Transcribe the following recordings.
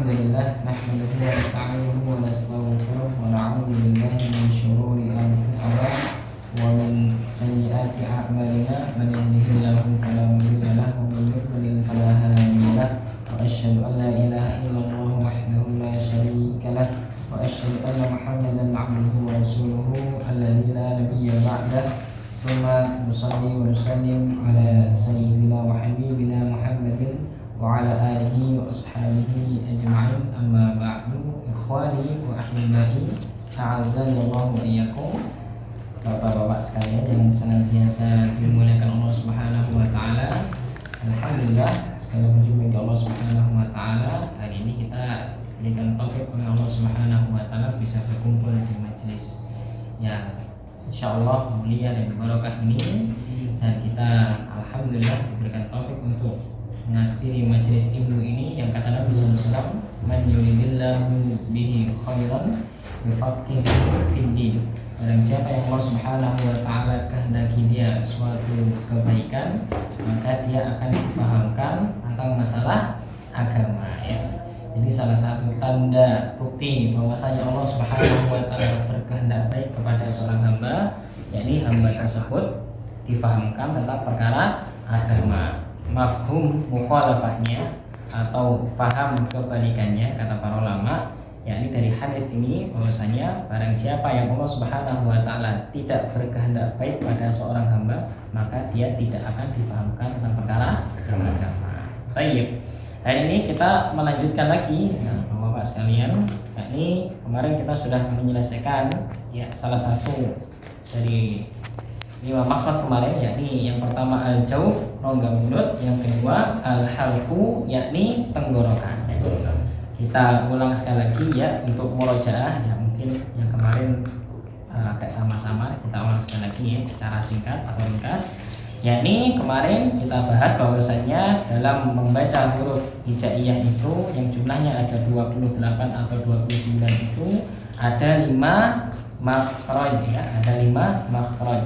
لله نحمده ونستعينه ونستغفره ونعوذ بالله من شرور أنفسنا ومن سيئات أعمالنا من يهده الله فلا مضل له ومن يضلل فلا هادي له وأشهد أن لا إله إلا الله وحده لا شريك له وأشهد أن محمدا عبده ورسوله الذي لا نبي بعده ثم نصلي ونسلم على سيدنا وحبيبنا محمد وعلى آله وأصحابه أجمعين أما بعد إخواني وأحبائي أعزني الله وإياكم. Bapak-bapak sekalian yang senantiasa dimuliakan Allah Subhanahu wa taala. Alhamdulillah, segala puji bagi Allah Subhanahu wa taala. Hari ini kita diberikan taufik oleh Allah Subhanahu wa taala bisa berkumpul di majelis yang insyaallah mulia dan barokah ini, dan kita alhamdulillah diberikan taufik untuk menghadiri majelis ilmu ini yang kata Nabi sallallahu alaihi wasallam, "Man yuridillahu bihi khairan yufaqihu fid-din." Barang siapa yang Allah Subhanahu wa taala kehendaki dia suatu kebaikan, maka dia akan dipahamkan tentang masalah agama. Jadi salah satu tanda bukti bahwasanya Allah Subhanahu wa taala berkehendak baik kepada seorang hamba, yakni hamba tersebut difahamkan tentang perkara agama. Mafhum mukhalafahnya atau paham kebalikannya, kata para ulama, yakni dari hadis ini bahwasanya barang siapa yang Allah Subhanahu wa taala tidak berkehendak baik pada seorang hamba, maka dia tidak akan difahamkan tentang perkara agama. Baik. Hari ini kita melanjutkan lagi, Bapak sekalian, yakni kemarin kita sudah menyelesaikan salah satu dari 5 makhraj kemarin, yakni yang pertama al-jauf, rongga mulut, yang kedua al-halqu, yakni tenggorokan. Kita ulang sekali lagi ya untuk murojaah, ya mungkin yang kemarin agak sama-sama, kita ulang sekali lagi ya secara singkat atau ringkas. Yakni kemarin kita bahas bahwasanya dalam membaca huruf hijaiyah itu yang jumlahnya ada 28 atau 29 itu ada 5 makhraj ya, ada 5 makhraj.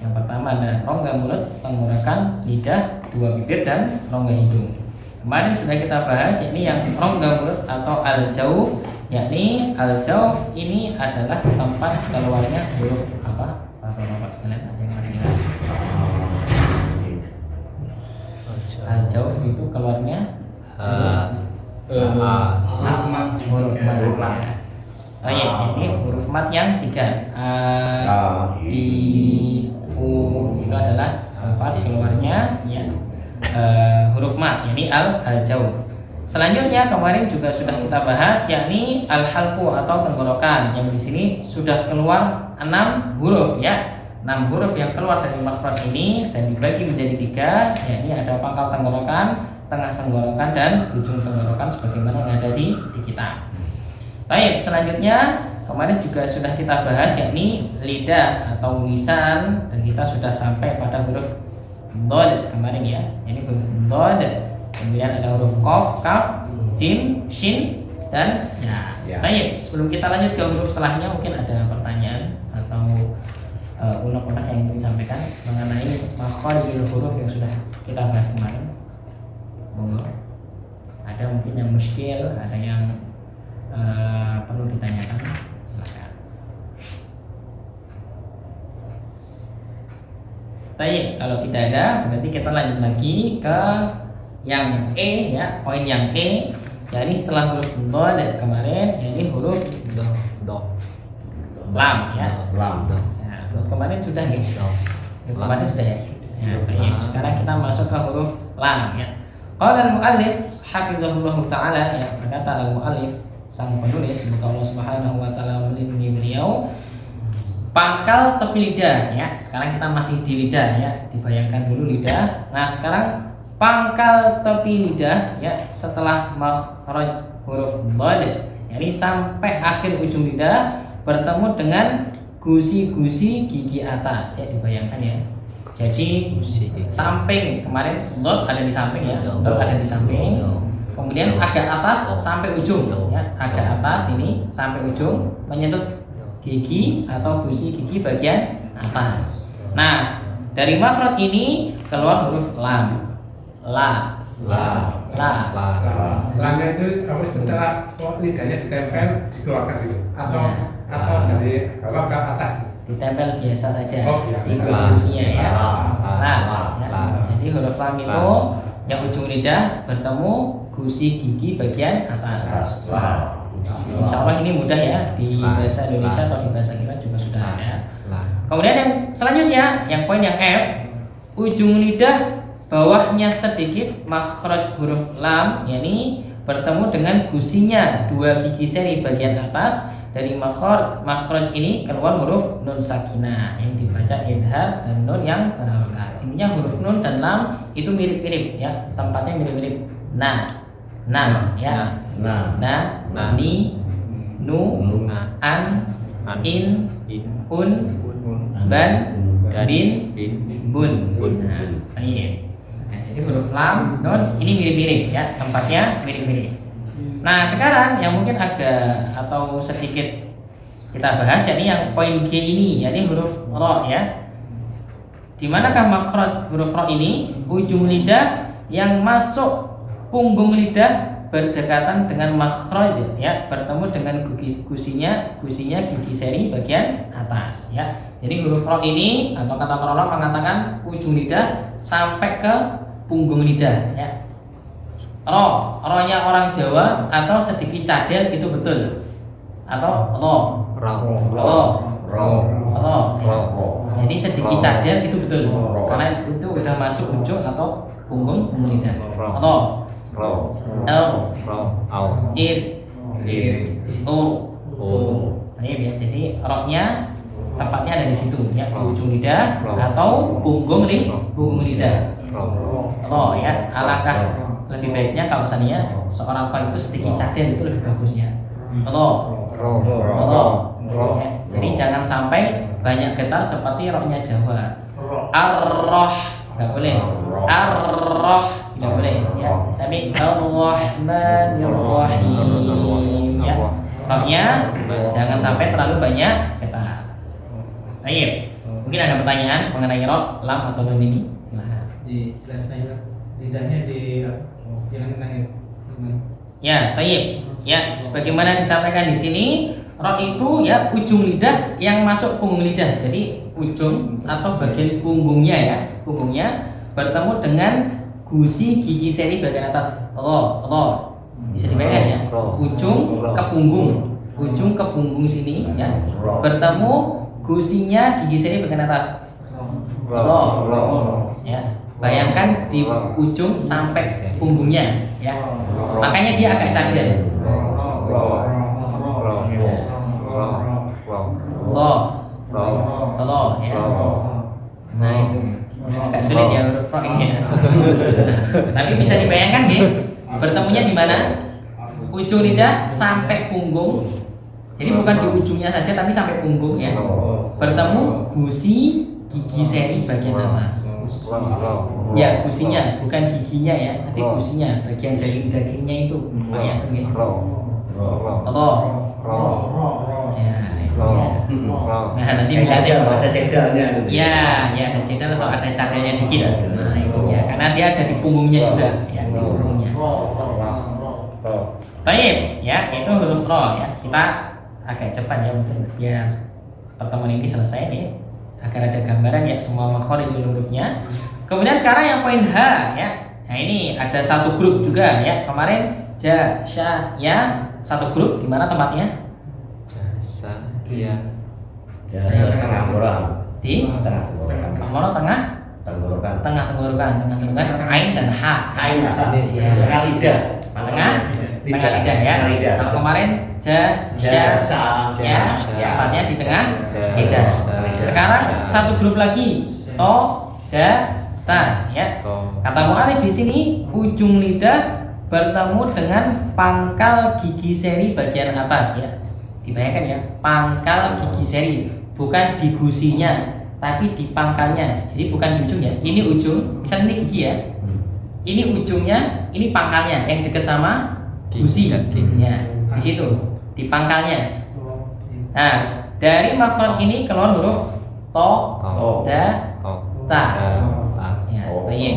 Yang pertama ada rongga mulut, tenggorokan, lidah, 2 bibir dan rongga hidung. Kemarin sudah kita bahas yakni yang rongga mulut atau al-jauf, yakni al-jauf ini adalah tempat keluarnya huruf apa? Bapak-bapak sekalian ada yang masih ingat? Al-jauf itu keluarnya huruf mat. Oh iya, ini huruf mat yang 3. A, I, U itu adalah tempat keluarnya ya huruf mat, yakni al-jauf. Selanjutnya kemarin juga sudah kita bahas yakni al-halqu atau tenggorokan, yang di sini sudah keluar 6 huruf ya. 6 huruf yang keluar dari makhraj ini dan dibagi menjadi 3, yakni ada pangkal tenggorokan, tengah tenggorokan dan ujung tenggorokan sebagaimana yang ada di kitab. Baik, selanjutnya kemarin juga sudah kita bahas yakni lidah atau lisan, dan kita sudah sampai pada huruf dhad kemarin ya. Ini huruf dhad. Kemudian ada huruf qaf, kaf, jim, shin dan ya. Baik, sebelum kita lanjut ke huruf setelahnya, mungkin ada pertanyaan atau unek-unek yang ingin disampaikan mengenai makharijul huruf yang sudah kita bahas kemarin. Monggo. Ada mungkin yang muskil, ada yang perlu ditanyakan, silakan. Baik, kalau tidak ada berarti kita lanjut lagi ke yang E ya, poin yang E, yakni setelah huruf dhad kemarin, yakni huruf lam ya. Lam. Ya, kemarin sudah nih. Kemarin sudah ya. Baik, sekarang kita masuk ke huruf lam ya. Qala al-muallif hafizahullah taala, ya, berkata al-muallif sang penulis, semoga Allah Subhanahu wa taala melindungi beliau, pangkal tepi lidah ya. Sekarang kita masih di lidah ya, dibayangkan dulu lidah. Nah, sekarang pangkal tepi lidah ya setelah makhraj huruf dhad, yakni sampai akhir ujung lidah bertemu dengan gusi-gusi gigi atas ya, dibayangkan ya. Jadi samping kemarin dhad ada di samping ya, dhad ada di samping. Kemudian agak atas sampai ujung ya, agak atas ini sampai ujung menyentuh gigi atau gusi gigi bagian atas. Nah, dari makhraj ini keluar huruf lam, la, Lanya itu apa setelah lidahnya ditempel dikeluarkan gitu atau dari bawah ke atas ditempel biasa saja iya. di gusi-gusinya ya. Jadi huruf lam itu yang ujung lidah bertemu gusi gigi bagian atas. Insya Allah ini mudah ya, di bahasa Indonesia atau di bahasa kita juga sudah ada. Kemudian yang selanjutnya, yang poin yang F, ujung lidah bawahnya sedikit makhraj huruf lam, yakni bertemu dengan gusinya dua gigi seri bagian atas. Dari makhraj ini keluar huruf nun sakinah yang dibaca idhar dan nun yang berharokat. Intinya huruf nun dan lam itu mirip-mirip ya, tempatnya mirip-mirip. Ya. Ni, nu, an, in, un, ban, bin, bun. Nah, jadi huruf lam, nun ini mirip-mirip ya, tempatnya mirip-mirip. Nah sekarang yang mungkin agak atau sedikit kita bahas yakni yang poin G ini, yakni huruf ro ya. Dimanakah makhraj huruf ro ini? Ujung lidah yang masuk punggung lidah berdekatan dengan makhraj ya, bertemu dengan gusinya gigi seri bagian atas ya. Jadi huruf ro ini atau kata penolong mengatakan ujung lidah sampai ke punggung lidah ya. Ro-nya orang Jawa atau sedikit cadel itu betul atau jadi sedikit cadel itu betul karena itu udah masuk ujung atau punggung lidah. Ya, jadi ro-nya tempatnya ada di situ ya, di ujung lidah atau punggung lidah. Ya, alangkah lebih baiknya kalau misalnya seorang kon itu sedikit cadel itu lebih bagusnya. Ya, jadi jangan sampai banyak getar seperti rohnya Jawa. Ar-roh nggak boleh. Ar-roh tidak boleh ya. Tapi Ar-Rahmanir-Rahim ya. Rohnya jangan sampai terlalu banyak getar. Baik. Mungkin ada pertanyaan mengenai roh, lam atau nun ini? Silahkan. Dijelaskan lidahnya di ya, tayyib. Ya, sebagaimana disampaikan di sini, roh itu ya ujung lidah yang masuk punggung lidah. Jadi ujung atau bagian punggungnya ya, punggungnya bertemu dengan gusi gigi seri bagian atas. Roh. Bisa dibayangkan ya, ujung ke punggung sini ya, bertemu gusinya gigi seri bagian atas. Ya. Bayangkan di ujung sampai punggungnya ya. Makanya dia agak cadel. Ya. Nah itu agak sulit ya huruf ro ini ya. Tapi bisa dibayangkan nih, bertemunya di mana? Ujung lidah sampai punggung. Jadi bukan di ujungnya saja tapi sampai punggung ya. Bertemu gusi gigi seri bagian atas. Ya, gusinya, bukan giginya ya, tapi gusinya, bagian dari dagingnya itu. Ya, sengit. Ya, itu ya. Nah, nanti ada cedalnya. Ya, ada cedal atau ada cadelnya dikit. Nah, itu ya, karena dia ada di punggungnya juga, ya, di punggungnya. Baik, ya, itu huruf ro ya. Kita agak cepat ya mungkin biar pertemuan ini selesai nih, agar ada gambaran ya semua makhorijul hurufnya. Kemudian sekarang yang poin H ya. Nah ini ada satu grup juga ya. Kemarin ja, sya, ya satu grup di mana tempatnya? Jasa, ya. Tengah orang. Di Tengah tenggorokan, ain dan ha. Tengah lidah. Tengah lidah ya. Kalau kemarin ja, sya, ya, tempatnya di tengah lidah. Sekarang satu grup lagi to, da, ta ya. Kata mu'alif di sini ujung lidah bertemu dengan pangkal gigi seri bagian atas ya. Dibayangkan ya, pangkal gigi seri, bukan di gusinya tapi di pangkalnya. Jadi bukan di ujungnya. Ini ujung, misalnya ini gigi ya. Ini ujungnya, ini pangkalnya yang dekat sama gusi ya. Di situ, di pangkalnya. Nah, dari makhraj ini keluar huruf to, da, ta. Ya, baik.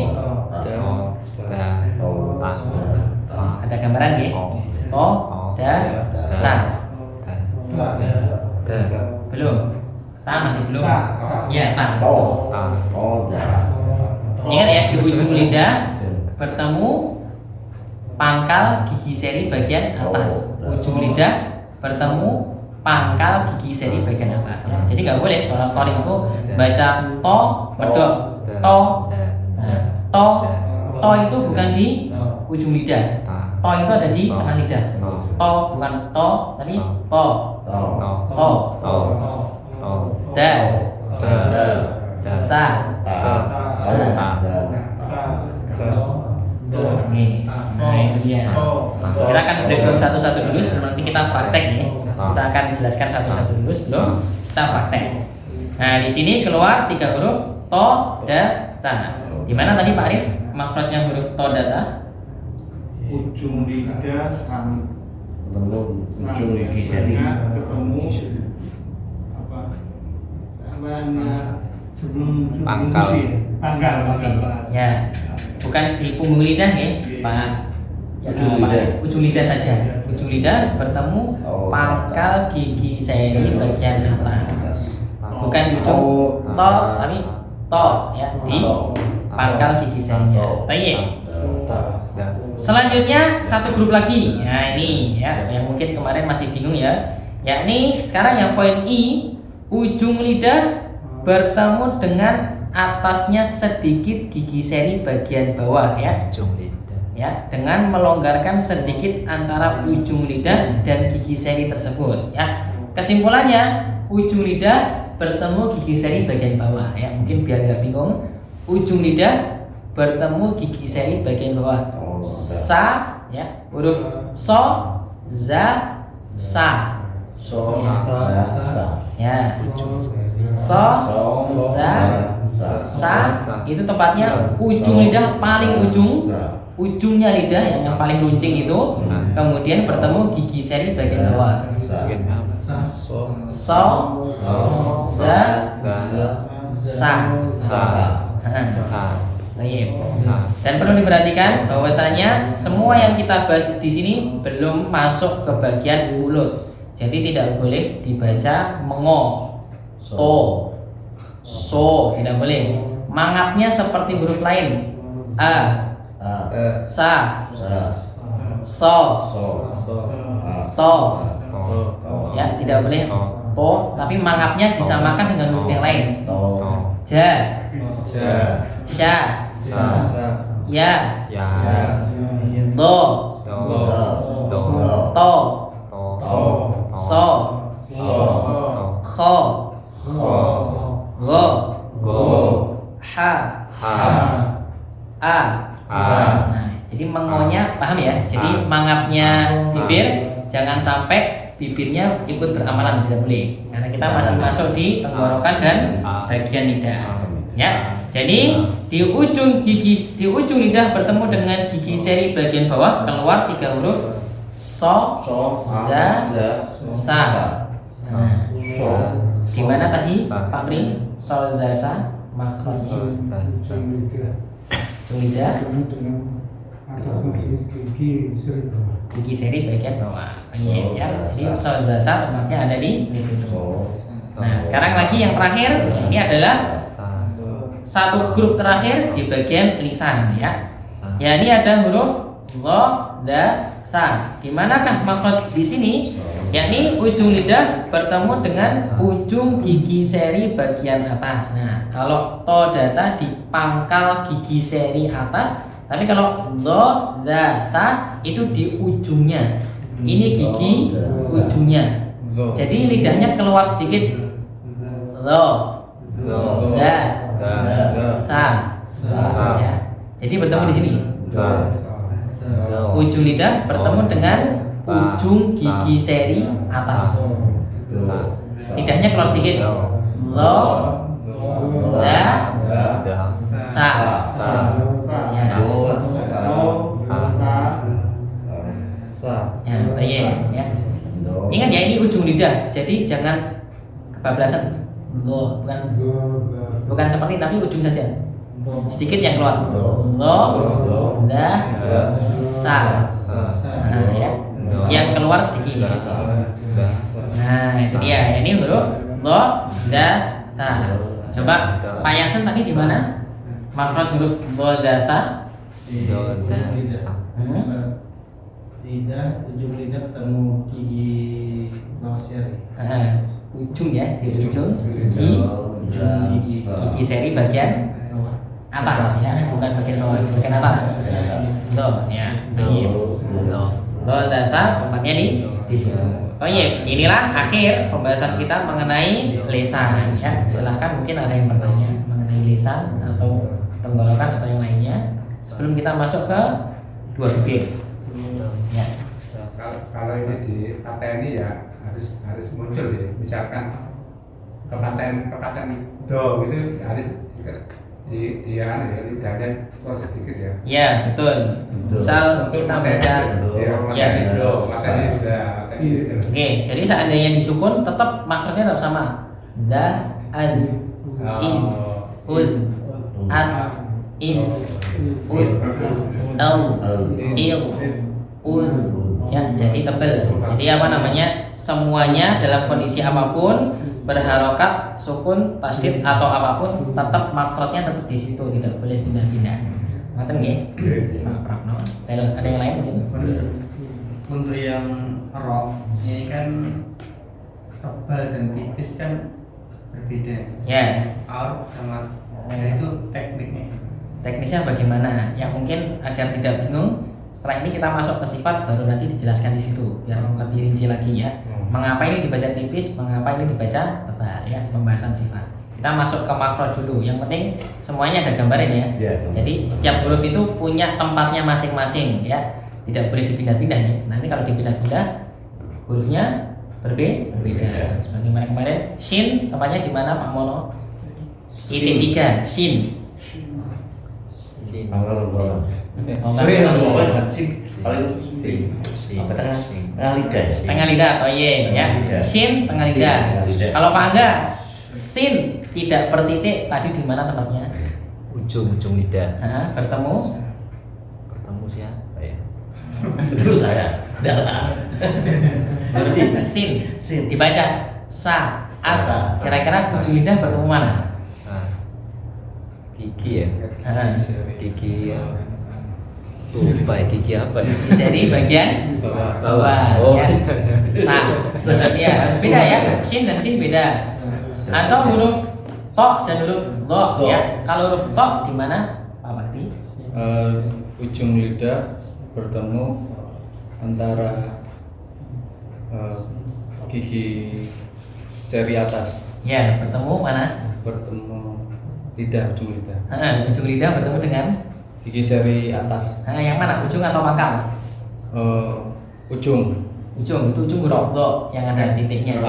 gambaran nggih. To, da, ta. Belum. Ta masih belum. Ya, ta. Ingat ya, di ujung lidah bertemu pangkal gigi seri bagian atas. Ujung lidah bertemu pangkal gigi seri bagian atas. Ya. Jadi nggak boleh soal qari itu baca to medok to. Nah, to itu bukan di ujung lidah. To itu ada di tengah lidah. To bukan to tapi to. Da. Ta. Nah itu dia. Kita akan breakdown satu-satu dulu sebelum nanti kita praktek ya. Kita akan jelaskan satu-satu dulu sebelum kita praktek. Nah di sini keluar 3 huruf to, da, ta. Di mana tadi Pak Arif makhrajnya huruf to, da, ta? Ujung lidah Ujung gigi seri ketemu apa? Sebelum Pangkal. Pangkal. Ya, bukan di punggung lidah ya, Pak. Ya, ujung lidah saja. Ujung lidah bertemu pangkal gigi seri bagian atas. Bukan di ujung to, tapi to ya di pangkal gigi serinya. Tayyib. Selanjutnya satu grup lagi. Nah ini ya, yang mungkin kemarin masih bingung ya. Yakni sekarang yang poin I, ujung lidah bertemu dengan atasnya sedikit gigi seri bagian bawah ya. Ujung lidah. Ya, dengan melonggarkan sedikit antara ujung lidah dan gigi seri tersebut ya. Kesimpulannya, ujung lidah bertemu gigi seri bagian bawah ya. Mungkin biar nggak bingung, ujung lidah bertemu gigi seri bagian bawah. Sa ya, huruf so, za, sa. Ya. So, za, sa itu tempatnya ujung lidah paling ujung. Ujungnya lidah yang paling runcing itu kemudian bertemu gigi seri bagian bawah. So, za, sa. Baik. Dan perlu diperhatikan bahwasanya semua yang kita bahas di sini belum masuk ke bagian mulut. Jadi tidak boleh dibaca mengo, to, so, tidak boleh. Mangapnya seperti huruf lain, a, sa, so, to, ya tidak boleh to, tapi mangapnya disamakan dengan huruf yang lain, ja, sya, ya, do, to, so, kho, go, ha, a. Nah, jadi mengonya paham ya? Jadi mangapnya bibir jangan sampai bibirnya ikut beramalan, tidak boleh. Karena kita masih masuk di tenggorokan dan bagian lidah. Ya. Jadi di ujung lidah bertemu dengan gigi seri bagian bawah keluar 3 huruf so, za, sa. Di mana tadi Pak Pri? So, za, sa, makhraj ujung lidah gigi seri bagian bawah. Ya. Jadi so, za, sa tempatnya ada di situ. Nah, sekarang lagi yang terakhir ini adalah satu grup terakhir di bagian lisan ya. Ya ini ada huruf lo, da, sa. Di manakah makhraj di sini? Yakni ujung lidah bertemu dengan ujung gigi seri bagian atas. Nah, kalau to, da, ta di pangkal gigi seri atas, tapi kalau lo, da, ta itu di ujungnya. Ini gigi ujungnya. Jadi lidahnya keluar sedikit. Lo, da, ta. Ya. Jadi bertemu di sini. Ujung lidah bertemu dengan ujung gigi seri atas. Lidahnya keluar sedikit. Lo, da, ta. Ya. Ya. Ingat ya, ini ujung lidah. Jadi jangan kebablasan. Lo, bukan seperti tapi ujung saja. Sedikit yang keluar. Lo, dah, ta. Nah, ya. Yang keluar sedikit. Nah, itu dia. Ini huruf lo, dah, ta. Coba Pak Yansen tadi di mana? Makhraj huruf lo, dah, ta. Lidah, ujung lidah ketemu gigi bawah seri. Ujung ya, di ujung gigi seri bagian atas ya, bukan bagian bawah, bagian atas. Lo ya, lo data tempatnya di situ. Oh iya, inilah akhir pembahasan kita mengenai lisan ya. Silahkan mungkin ada yang bertanya mengenai lisan atau tenggorokan atau yang lainnya sebelum kita masuk ke dua bibir. Ya. Kalau ini di pateni ya harus muncul ya. Misalkan kepaten do itu harus di anu ya, lidahnya keluar sedikit ya. Ya betul. Misal kita baca ya do, mateni Oke, jadi seandainya disukun tetap makhrajnya tetap sama. Da, an, in, un, as, if, ud, au, il, un. Ya, jadi tebel. Jadi apa namanya? Semuanya dalam kondisi apapun berharokat, sukun, tasdid atau apapun tetap makhrajnya tetap di situ, tidak boleh pindah-pindah. Ngoten nggih? Ada yang lain mungkin? Untuk yang roh ini kan tebal dan tipis kan berbeda. Ya. Arab sama itu tekniknya. Teknisnya bagaimana? Yang mungkin agar tidak bingung, setelah ini kita masuk ke sifat baru nanti dijelaskan di situ biar lebih rinci lagi ya. Mengapa ini dibaca tipis, mengapa ini dibaca tebal ya, pembahasan sifat. Kita masuk ke makhraj dulu. Yang penting semuanya ada gambarnya ya. Jadi setiap huruf itu punya tempatnya masing-masing ya. Tidak boleh dipindah-pindah nih. Nanti kalau dipindah-pindah hurufnya berbeda. Sebagaimana kemarin shin tempatnya di mana Pak Mono? Titik 3 shin. Tengah lidah atau ye ya. Shin tengah lidah. Kalau Pak Angga sin tidak per titik tadi di mana tempatnya? Ujung lidah. Bertemu siapa ya? Itu saya. sin dibaca sa as. Kira-kira ujung lidah bertemu mana? Gigi ya. Gigi ya. Lupa ya, gigi apa ya? Jadi bagian bawah. Oh Ya. Sa. Ya harus beda ya. Shin dan sin beda. Atau huruf to dan huruf lo ya. Kalau huruf to di mana Pak Bakti? Ujung lidah bertemu antara gigi seri atas. Ya, bertemu mana? Bertemu lidah, ujung lidah. Ujung lidah bertemu dengan Gigi seri atas. yang mana? Ujung atau pangkal? Ujung. Ujung itu ujung huruf do yang ada titiknya.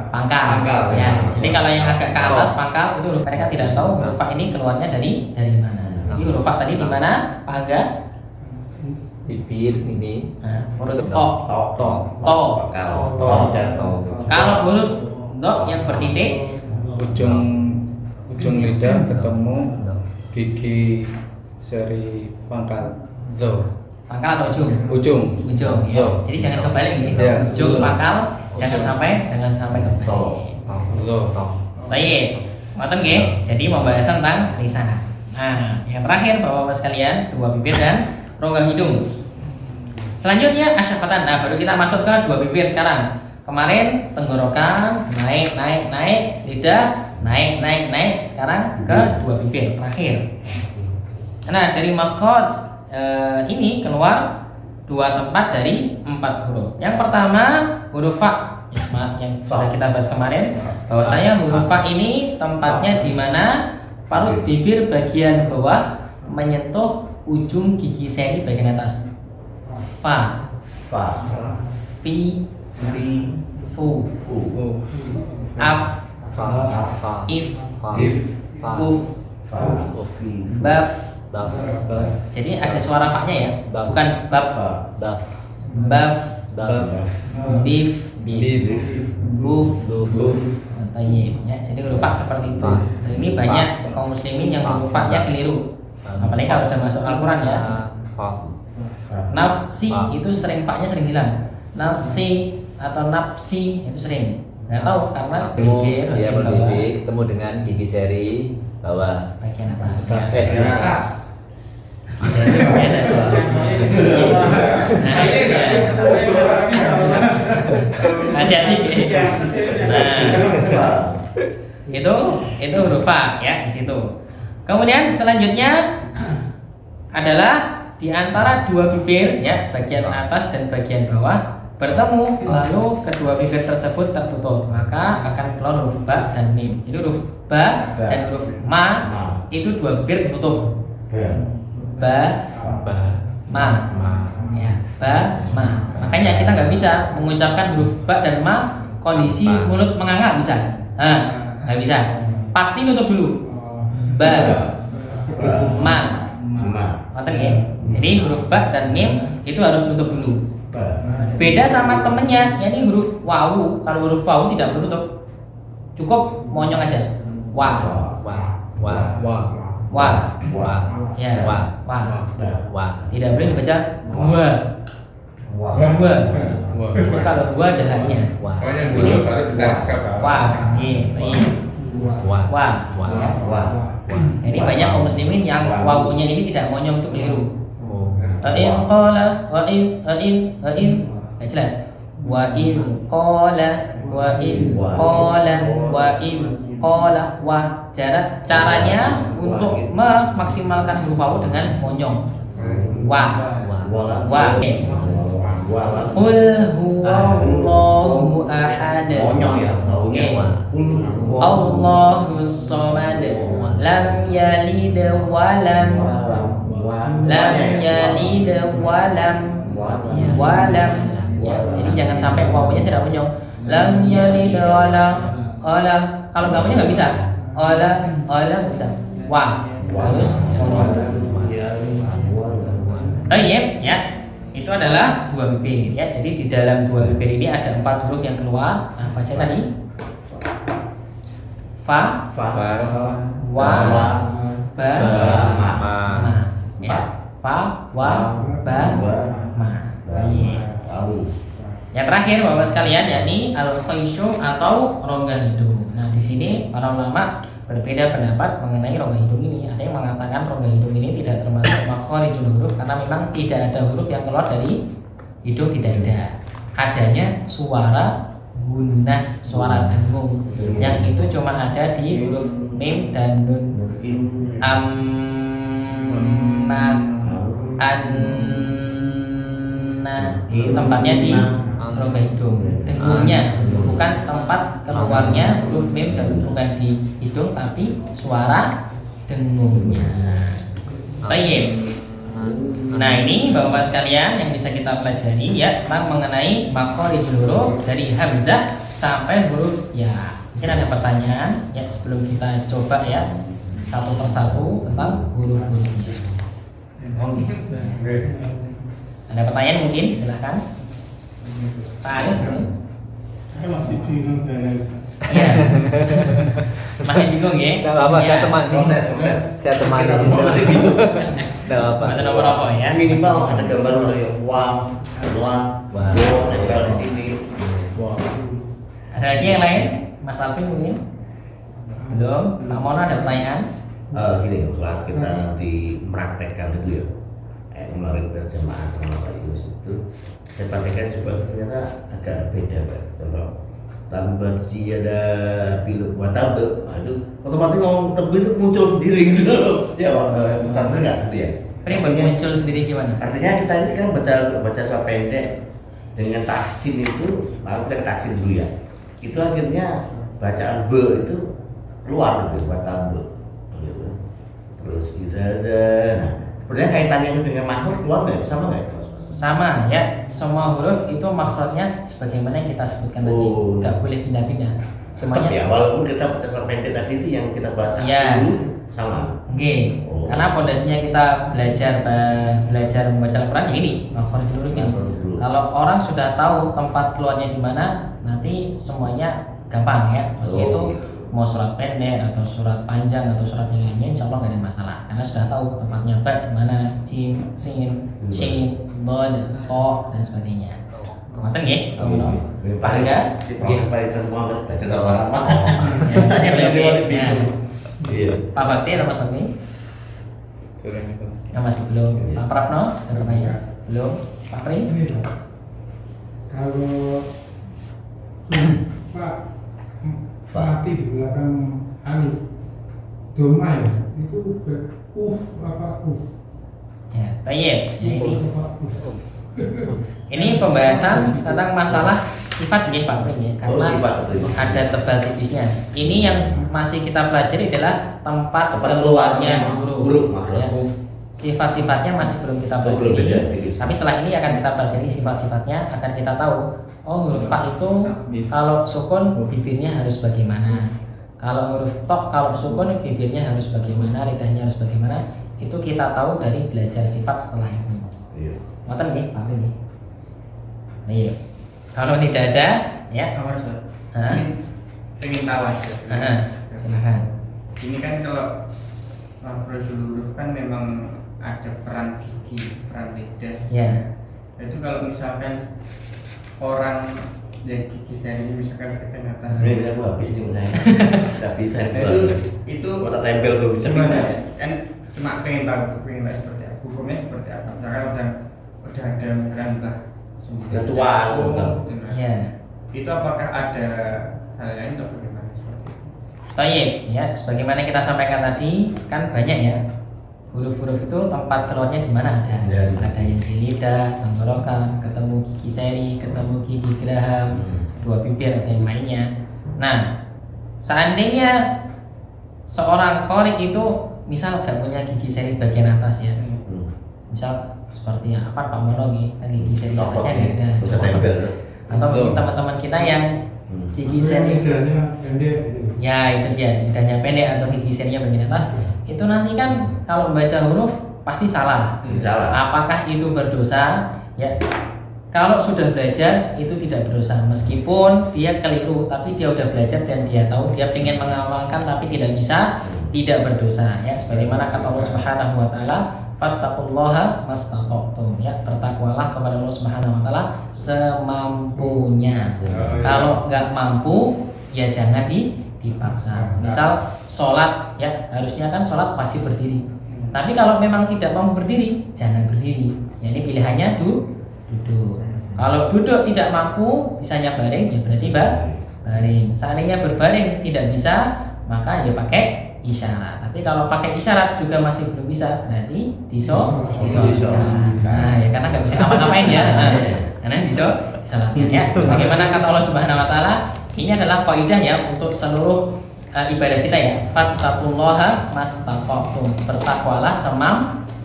Pangkal. Ya. Jadi kalau yang agak ke atas pangkal itu huruf mereka tidak tahu huruf fa ini keluarnya dari mana. Jadi huruf fa tadi di mana? Pak Angga? Bibir ini. Huruf to. Kalau huruf do yang bertitik ujung lidah ketemu gigi seri pangkal zo. Pangkal atau ujung? Ujung. Ya. Jadi jangan kebalik nih. Ujung pangkal jangan sampai kebalik. Baik. Ngoten nggih. Jadi pembahasan tentang lisan. Nah, yang terakhir Bapak-bapak sekalian, dua bibir dan rongga hidung. Selanjutnya asyafatan. Nah, baru kita masuk ke dua bibir sekarang. Kemarin tenggorokan naik, lidah naik. Sekarang ke dua bibir terakhir. Nah, dari makhraj ini keluar dua tempat dari 4 huruf. Yang pertama huruf fa, yang sudah kita bahas kemarin, bahwasanya huruf fa ini tempatnya di mana parut bibir bagian bawah menyentuh ujung gigi seri bagian atas. Fa, fi, fu, af, if, uf, baf. Jadi ada suara fa-nya ya, bukan bab. Baf, bif, buf, Tayyib ya. Jadi huruf fa seperti itu. Dan ini banyak kaum muslimin yang huruf fa-nya keliru. Apalagi kalau sudah masuk Al-Qur'an ya. Nafsi itu sering fa-nya sering hilang. Nasi atau nafsi itu sering. Nggak tahu karena bibir Ya bagian bawah, berbibir ketemu dengan gigi seri bawah. bagian atas. Bagian atas. Seri bagian atas. Nah, itu ya. Hati-hati. Nah, itu huruf fa ya di situ. Kemudian selanjutnya adalah di antara dua bibir ya, bagian atas dan bagian bawah bertemu, lalu kedua bibir tersebut tertutup, maka akan keluar huruf ba dan mim. Jadi huruf ba dan huruf ma itu dua bibir tutup. Ba, ma, ya, ba, ma. Makanya kita nggak bisa mengucapkan huruf ba dan ma kondisi mulut menganga bisa, nggak bisa. Pasti nutup dulu. Ba, ma, ngoten ya. Jadi huruf ba dan mim itu harus nutup dulu. Beda sama temennya, yakni huruf wawu. Kalau huruf wawu tidak perlu tutup, cukup monyong aja. Wa, ya, wa. Tidak boleh dibaca wa. Cuma kalau wa ada haknya. Pokoknya dulu baru kita ke bawah. Wa, ya. Ini banyak kaum muslimin yang wawunya ini tidak monyong, itu keliru. In qala wa in nggak jelas. Wa in qala caranya untuk memaksimalkan huruf wawu dengan monyong. Wa. Qul huwallahu ahad. Allahus samad. Lam yalid wa lam ya, jadi jangan sampai wawunya tidak monyong. Lam yalid wa lam. Kalau nggak monyong nggak bisa. Nggak bisa. Wa harus monyong. Tayyib ya. Itu adalah dua bibir ya. Jadi di dalam dua bibir ini ada 4 huruf yang keluar. Apa aja tadi? Fa, wa, ba, ma. Ya, fa, wa, ba, ma. Yang terakhir Bapak sekalian yakni al-khaysyum atau rongga hidung. Nah, di sini para ulama berbeda pendapat mengenai rongga hidung ini. Ada yang mengatakan rongga hidung ini tidak termasuk makharijul huruf karena memang tidak ada huruf yang keluar dari hidung, tidak ada. Adanya suara gunnah, suara dengung. Yang itu cuma ada di huruf mim dan nun. Amma, anna itu tempatnya di rongga hidung, dengungnya bukan tempat keluarnya huruf mim dan bukan di hidung tapi suara dengungnya. Baik. Nah, ini Bapak sekalian yang bisa kita pelajari ya tentang mengenai makharijul huruf dari hamzah sampai huruf ya. Mungkin ada pertanyaan ya sebelum kita coba ya satu persatu tentang huruf-hurufnya. Ada pertanyaan mungkin silahkan. Pak Arif, Saya masih bingung saya Ustaz. iya. Masih bingung ya? Tidak apa-apa, saya Ya. temani. Saya temani di situ. Tidak apa-apa. Ada nomor apa ya? Minimal ada gambar dari wa, la, do, tempel di sini. Ada lagi yang lain? Mas Alvin mungkin? Belum? Pak Mona ada pertanyaan? Gini, setelah kita nanti mempraktekkan itu ya, kemarin berjamaah sama Pak Yus itu, saya praktekkan juga ternyata agak beda, Pak. Contoh, tambat si ada pilu buat tabe, nah, itu otomatis ngomong tebu itu muncul sendiri gitu loh. Ya, Pak, betul nggak gitu ya? Ini muncul sendiri gimana? Artinya kita ini kan baca surat pendek dengan tahsin itu, lalu kita tahsin dulu ya. Itu akhirnya bacaan be itu keluar gitu, baca be. Gitu. Terus nah sebenarnya kaitannya itu dengan makhluk keluar nggak? Sama nggak? Sama ya, semua huruf itu makhrajnya sebagaimana yang kita sebutkan tadi, nggak boleh pindah-pindah. Tetap Semuanya ya, walaupun kita baca surat pendek tadi itu yang kita bahas tahsin Ya. dulu sama. Oke, karena pondasinya kita belajar membaca Al-Quran ya ini makharijul huruf ini. Kalau orang sudah tahu tempat keluarnya di mana, nanti semuanya gampang ya. Maksudnya itu gitu. mau surat pendek atau surat panjang atau surat yang lainnya insya Allah nggak ada masalah karena sudah tahu tempatnya ba di mana, jim, sin, shin, dod, to dan sebagainya. Ngoten nggih, Harga. Proses paritan semua belajar sama lama. Saya Masih bingung. Iya. Pak Bakti atau Mas Bakti? Sore itu. Yang masih belum. Iya. Pak Prapno, terbaik. Belum. Pak Pri? Ini Pak, kalau Pak Fatih di belakang alif domai itu apa Ya, tayyib. Ya, Uf. ini pembahasan tentang masalah sifat nggih Pak Pri ya, karena sifat, betul. ada tebal tipisnya. Ini yang masih kita pelajari adalah tempat Tempat keluarnya keluarnya huruf. huruf, maksudnya. Ya, Sifat-sifatnya masih belum kita Oh, belum pelajari. beda, tipis. Tapi setelah ini akan kita pelajari sifat-sifatnya, akan kita tahu oh huruf fa itu kalau sukun bibirnya harus bagaimana. Kalau huruf tok kalau sukun bibirnya harus bagaimana, lidahnya harus bagaimana. Itu kita tahu dari belajar sifat setelah ini. Iya. Ngoten nggih, Pak Pri. Iya. Kalau tidak ada, ya. Nomor satu. Hah? Pengen tahu aja. Silakan. Ini kan kalau prosedur huruf kan memang ada peran gigi, peran lidah. Ya. Itu kalau misalkan orang yang gigi saya ini misalkan bagian atas. Sebenarnya aku habis ini saya. Tidak bisa Itu Kota tempel belum bisa gimana bisa. ya? Kan cuma pengen tahu seperti apa, hukumnya seperti apa. Misalkan udah ada merantah Udah tua, betul. Ya. Itu apakah ada hal lain atau bagaimana seperti itu? Tayyib, ya. Sebagaimana kita sampaikan tadi, kan banyak ya. Huruf-huruf itu tempat keluarnya di mana ada. Ya. Ada yang di lidah, tenggorokan, ketemu gigi seri, ketemu gigi geraham, dua bibir atau yang lainnya. Nah, seandainya seorang qori itu misal gak punya gigi seri bagian atas ya, misal seperti apa Pak Monologi kan gigi seri atasnya nggak ada, Udah tempel. atau mungkin teman-teman kita yang gigi seri lidahnya pendek gitu. ya itu dia lidahnya pendek atau gigi serinya bagian atas itu nanti kan kalau membaca huruf pasti salah. Salah. Apakah itu berdosa? Ya, kalau sudah belajar itu tidak berdosa meskipun dia keliru, tapi dia udah belajar dan dia tahu dia ingin mengamalkan tapi tidak bisa, tidak berdosa ya. Sebagaimana kata Allah Subhanahu wa taala, fattaqullaha mastata'tum ya, bertakwalah kepada Allah Subhanahu wa taala semampunya. Kalau nggak mampu ya jangan dipaksa. Misal sholat ya, harusnya kan sholat wajib berdiri. Tapi kalau memang tidak mau berdiri, jangan berdiri. Ya, ini pilihannya duduk. Kalau duduk tidak mampu, bisanya baring, ya berarti baring. Seandainya berbaring tidak bisa, maka ya pakai isyarat. Tapi kalau pakai isyarat juga masih belum bisa, berarti disolatkan. Nah, ya karena nggak bisa ngapa-ngapain ya. Karena disolatkan ya. Sebagaimana kata Allah Subhanahu Wa Taala, ini adalah kaidah ya untuk seluruh ibadah kita ya. Fattaqullaha mastata'tum, bertakwalah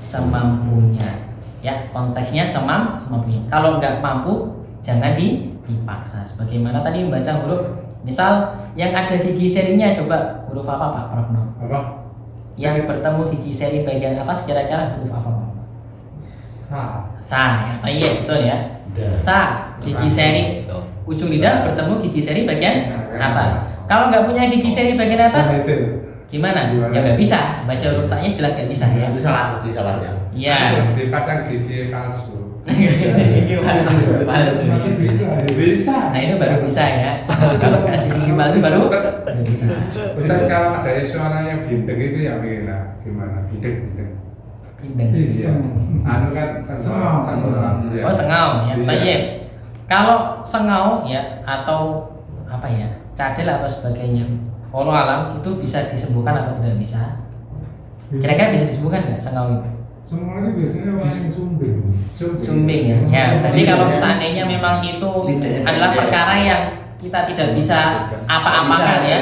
semampunya. Ya, konteksnya semampunya. Kalau nggak mampu, jangan dipaksa. Sebagaimana tadi membaca huruf, misal yang ada gigi serinya, coba huruf apa Pak Prabno? Apa? Yang bertemu gigi seri bagian atas kira-kira huruf apa Pak? Sa, ya, iya betul ya. Sa, gigi seri ujung lidah bertemu gigi seri bagian atas. Kalau nggak punya gigi seri bagian atas, gimana? Ya nggak bisa. Baca huruf ta-nya jelas nggak bisa ya. Bisa lah, bukti salahnya. Iya. Dipasang gigi palsu. Masih bisa ya. Bisa. Nah itu baru bisa ya. Kalau kasih gigi palsu baru bisa. Ustaz kalau ada suaranya bindeng itu ya gimana? Bindeng. Bindeng. Bisa. Anu kan Sengau. Oh sengau ya. Iya. Tayyib. Kalau sengau ya atau apa ya, cadel atau sebagainya, wallahu alam itu bisa disembuhkan atau tidak bisa? Kira-kira bisa disembuhkan nggak sengau itu? Semua ini biasanya orang yang sumbing. Sumbing ya. Ya, berarti kalau seandainya memang itu adalah perkara yang kita tidak bisa apa-apakan ya,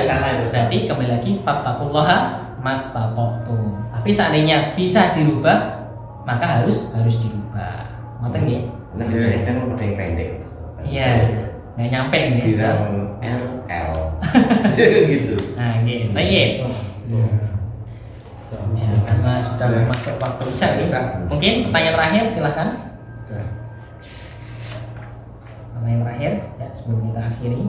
berarti kembali lagi fattaqullaha mastata'tum. Tapi seandainya bisa dirubah, maka harus dirubah. Ngoten nggih? Nah, kan ada yang pendek. Iya. Nggak nyampe nih. Bilang LL. Gitu. Nah, gitu. Baik. Ya, karena sudah masuk waktu isya nih. Mungkin pertanyaan terakhir silahkan. Pertanyaan terakhir ya sebelum kita akhiri.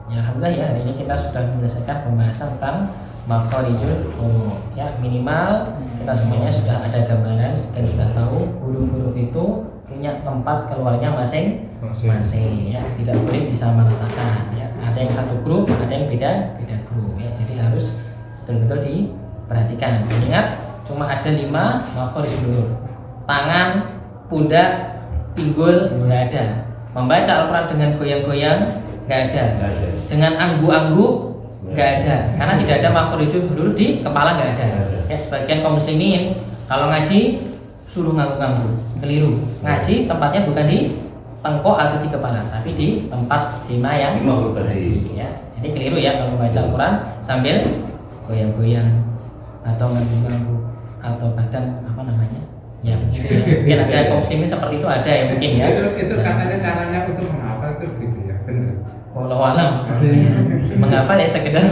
Ya alhamdulillah ya hari ini kita sudah menyelesaikan pembahasan tentang makharijul huruf. Ya minimal kita semuanya sudah ada gambaran dan sudah tahu huruf-huruf itu punya tempat keluarnya masing-masing. Ya tidak boleh disamaratakan. Ya ada yang satu grup, ada yang beda grup. Ya jadi harus betul-betul diperhatikan. Ingat cuma ada 5 makharijul huruf. Tangan, pundak, pinggul nggak ada. Membaca Al-Quran dengan goyang-goyang nggak ada. Dengan angguk-angguk nggak ada. Karena tidak ada makharijul huruf di kepala nggak ada. Ya sebagian kaum muslimin kalau ngaji suruh ngangguk-ngangguk, keliru. Ngaji tempatnya bukan di tengkok atau di kepala, tapi di tempat lima yang ya. Jadi keliru ya kalau membaca Al-Quran sambil goyang-goyang atau ngangguk-ngangguk atau kadang apa namanya? Ya begitu ya. Mungkin ada kaum muslimin seperti itu ada ya mungkin ya. Itu katanya caranya untuk menghafal itu begitu ya, benar. Wallahu alam. Menghafal ya sekedar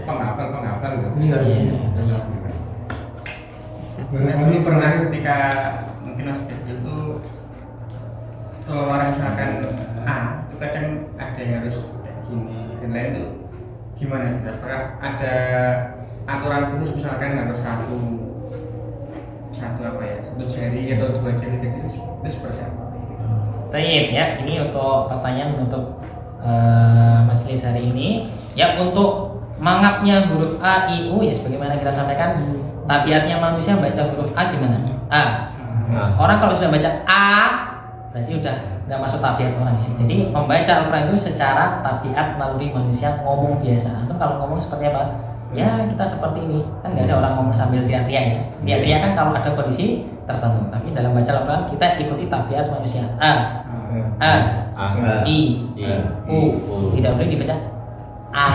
penghafal gitu. Iya. Dulu pernah ketika mungkin masih kecil itu kalau orang misalkan itu kadang ada yang harus kayak gini dan lain itu gimana sih? Apakah ada aturan khusus misalkan harus satu apa ya, satu jari atau 2 jari gitu itu seperti apa? Baik ya, ini untuk pertanyaan untuk majelis hari ini. Ya untuk mangapnya huruf A, I, U ya sebagaimana kita sampaikan tabiatnya manusia baca huruf A gimana? A. Orang kalau sudah baca A berarti udah nggak masuk tabiat orang ya. Jadi membaca Al-Quran itu secara tabiat naluri manusia ngomong biasa. Antum kalau ngomong seperti apa? Ya kita seperti ini kan nggak ada orang ngomong sambil teriak-teriak ya. Teriak-teriak kan kalau ada kondisi tertentu. Tapi dalam baca Al-Quran kita ikuti tabiat manusia. A, I, U. Tidak boleh dibaca A.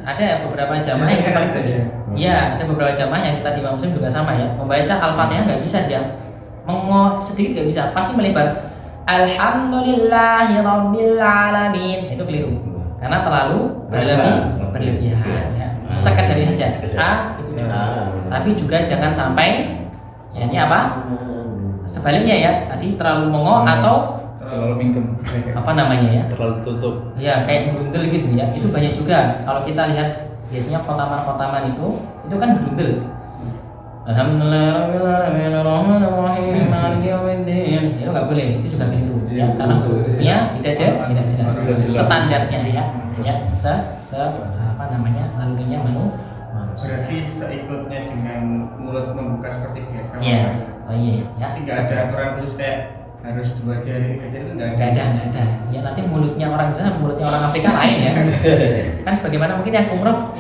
Ada beberapa jamaah yang seperti itu ya. Ya ada beberapa jamaah yang kita di Imam Muslim juga sama ya. Membaca Al-Fatihah nggak bisa dia. Sedikit nggak bisa. Pasti melebar. Alhamdulillahirabbil alamin. Itu keliru. Karena terlalu berlebihan ya. Sekedar saja itu juga. Tapi juga jangan sampai ya ini apa? Sebaliknya ya, tadi terlalu mongol atau terlalu mingkem, apa namanya ya? terlalu tutup. Ya kayak grundel gitu ya. Itu banyak juga. Kalau kita lihat biasanya khotaman-khotaman itu kan grundel. Alhamdulillahirrahmanirrahim. Itu nggak boleh. Itu juga keliru. Ya, karena hurufnya tidak jelas. Standarnya ya. Ya, apa namanya? Nalurinya Berarti seikutnya dengan mulut membuka seperti biasa. Iya. Oh iya. Ya. Tidak ada aturan khusus kayak harus 2 jari 3 jari itu nggak ada. Ya nanti mulutnya orang Indonesia, mulutnya orang Afrika lain ya. Kan sebagaimana mungkin yang pernah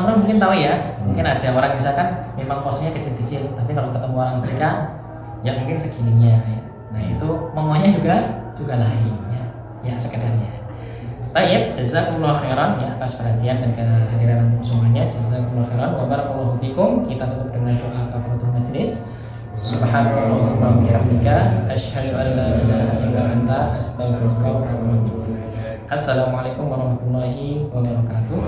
umroh mungkin tahu ya. Mungkin ada orang misalkan memang posnya kecil-kecil, tapi kalau ketemu orang Afrika ya mungkin segininya ya. Nah itu ngomongnya juga lain ya. Ya sekedarnya. Baik, jazakumullah khairan ya atas perhatian dan kehadiran antum semuanya. Jazakumullah khairan wa barakallahu fikum. Kita tutup dengan doa kafaratul majlis. Subhanallahumma wa bihamdika asyhadu an la ilaha illa anta astaghfiruka wa atubu ilaik. Assalamualaikum warahmatullahi wabarakatuh.